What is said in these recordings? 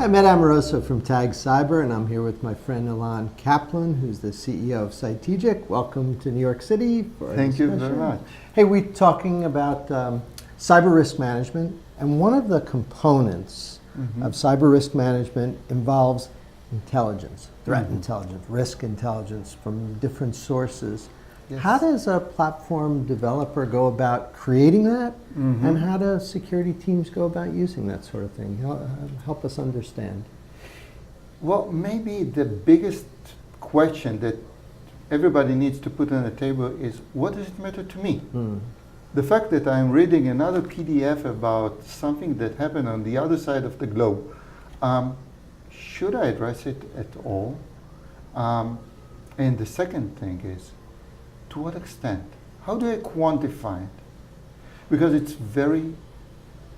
I'm Ed Amoroso from Tag Cyber, and I'm here with my friend Elon Kaplan, who's the CEO of Cytegic. Welcome to New York City for our Thank you discussion. very much. Hey, we're talking about cyber risk management, and one of the components of cyber risk management involves intelligence, threat intelligence, risk intelligence from different sources. Yes. How does a platform developer go about creating that, and how do security teams go about using that sort of thing? Help us understand. Well, maybe the biggest question that everybody needs to put on the table is, what does it matter to me? The fact that I'm reading another PDF about something that happened on the other side of the globe, should I address it at all? And the second thing is, to what extent? How do I quantify it? Because it's very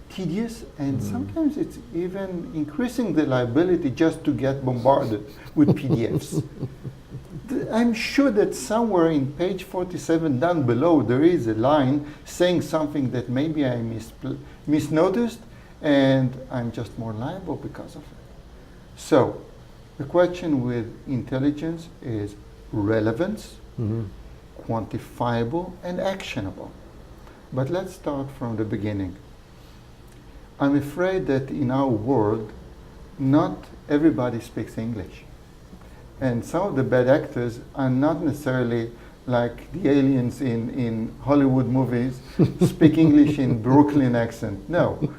tedious, and sometimes it's even increasing the liability just to get bombarded with PDFs. I'm sure that somewhere in page 47 down below there is a line saying something that maybe I misnoticed, and I'm just more liable because of it. So the question with intelligence is relevance, quantifiable, and actionable. But let's start from the beginning. I'm afraid that in our world, not everybody speaks English. And some of the bad actors are not necessarily like the aliens in Hollywood movies, speak English in Brooklyn accent. No.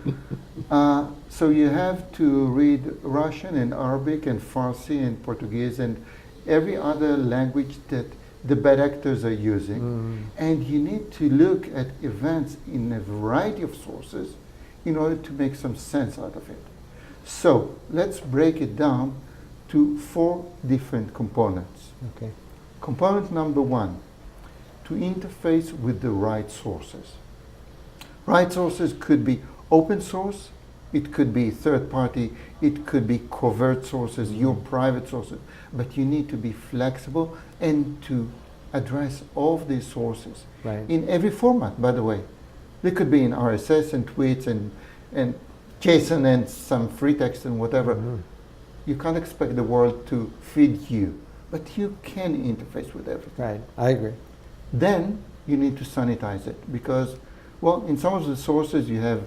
So you have to read Russian and Arabic and Farsi and Portuguese and every other language that the bad actors are using. And you need to look at events in a variety of sources in order to make some sense out of it. So let's break it down to 4 different components. Okay. Component number 1, to interface with the right sources. Right sources could be open source, it could be third party, it could be covert sources, your private sources, but you need to be flexible and to address all of these sources in every format, by the way. They could be in RSS and tweets and JSON and some free text and whatever. You can't expect the world to feed you, but you can interface with everything. Right, I agree. Then you need to sanitize it because, well, in some of the sources you have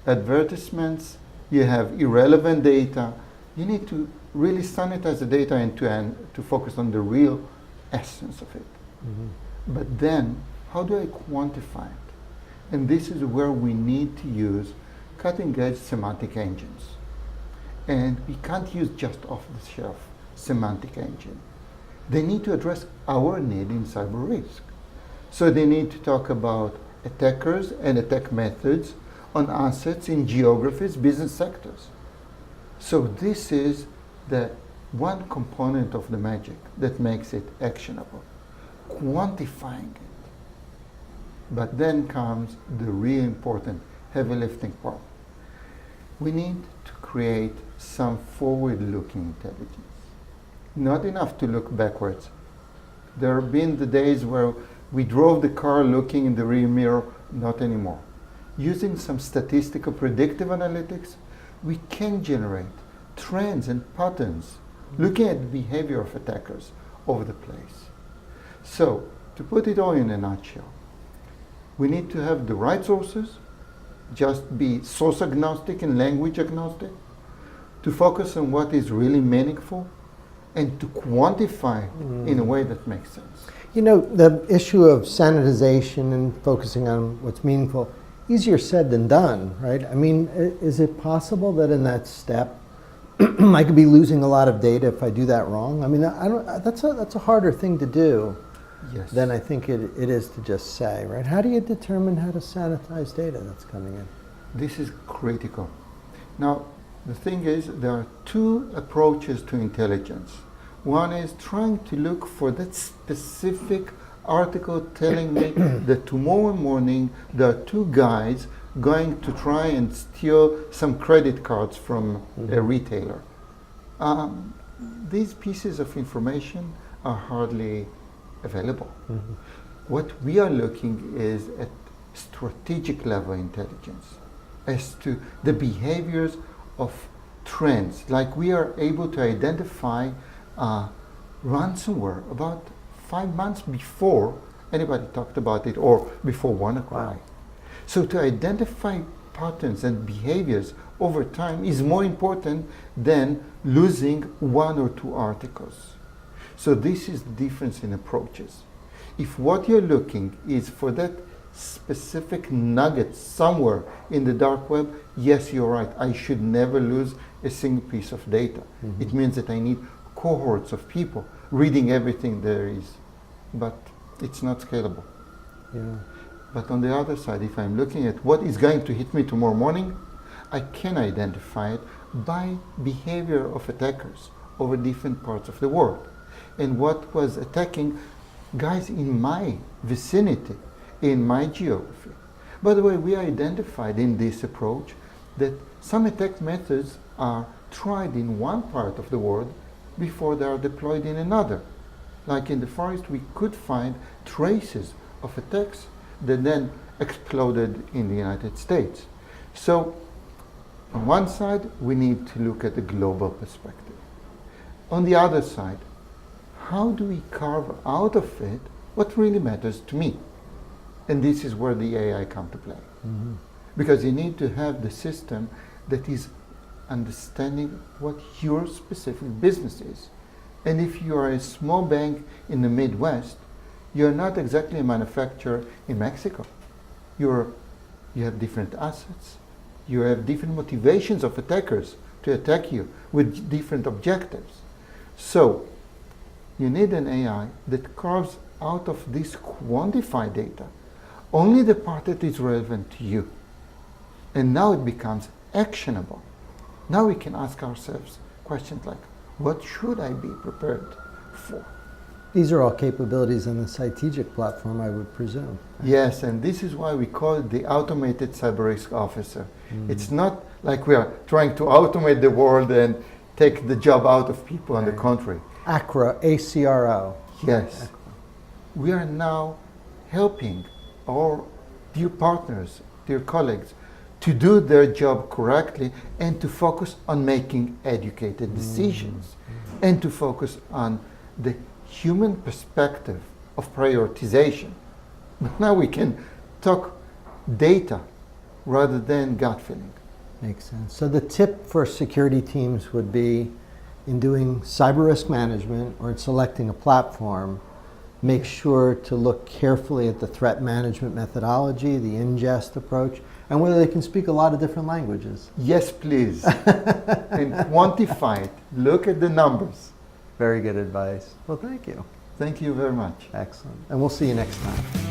advertisements, you have irrelevant data. You need to really sanitize the data end to end to focus on the real essence of it. But then, how do I quantify it? And this is where we need to use cutting-edge semantic engines. And we can't use just off-the-shelf semantic engine. They need to address our need in cyber risk. So they need to talk about attackers and attack methods on assets in geographies, business sectors. So this is the one component of the magic that makes it actionable, quantifying it. But then comes the really important heavy lifting part. We need to create some forward-looking intelligence. Not enough to look backwards. There have been the days where we drove the car looking in the rear mirror, not anymore. Using some statistical predictive analytics, we can generate trends and patterns, looking at the behavior of attackers over the place. So, to put it all in a nutshell, we need to have the right sources, just be source agnostic and language agnostic, to focus on what is really meaningful, and to quantify in a way that makes sense. You know, the issue of sanitization and focusing on what's meaningful, easier said than done, right? I mean, is it possible that in that step, I could be losing a lot of data if I do that wrong? I mean, that's a harder thing to do than I think it is to just say, right? How do you determine how to sanitize data that's coming in? This is critical. Now, the thing is, there are 2 approaches to intelligence. One is trying to look for that specific article telling me that tomorrow morning there are 2 guys going to try and steal some credit cards from a retailer. These pieces of information are hardly available. What we are looking is at strategic level intelligence as to the behaviors of trends. Like we are able to identify ransomware about 5 months before anybody talked about it or before WannaCry. Wow. So to identify patterns and behaviors over time is more important than losing 1 or 2 articles. So this is the difference in approaches. If what you're looking is for that specific nugget somewhere in the dark web, yes, you're right. I should never lose a single piece of data. Mm-hmm. It means that I need cohorts of people reading everything there is. But it's not scalable. Yeah. But on the other side, if I'm looking at what is going to hit me tomorrow morning, I can identify it by behavior of attackers over different parts of the world. And what was attacking guys in my vicinity, in my geography. By the way, we identified in this approach that some attack methods are tried in one part of the world before they are deployed in another. Like in the forest, we could find traces of attacks that then exploded in the United States. So on one side, we need to look at the global perspective. On the other side, how do we carve out of it what really matters to me? And this is where the AI come to play. Mm-hmm. Because you need to have the system that is understanding what your specific business is. And if you are a small bank in the Midwest, you're not exactly a manufacturer in Mexico. You have different assets. You have different motivations of attackers to attack you with different objectives. So you need an AI that carves out of this quantified data only the part that is relevant to you. And now it becomes actionable. Now we can ask ourselves questions like, what should I be prepared for? These are all capabilities in the Cytegic platform, I would presume. Yes, and this is why we call it the automated cyber risk officer. It's not like we are trying to automate the world and take the job out of people. On the contrary. ACRO, ACRO. Yes. We are now helping our dear partners, dear colleagues, to do their job correctly and to focus on making educated decisions and to focus on the human perspective of prioritization. But now we can talk data rather than gut feeling. Makes sense. So the tip for security teams would be in doing cyber risk management or in selecting a platform, make sure to look carefully at the threat management methodology, the ingest approach, and whether they can speak a lot of different languages. Yes, please. And quantify it. Look at the numbers. Very good advice. Well, thank you. Thank you very much. Excellent. And we'll see you next time.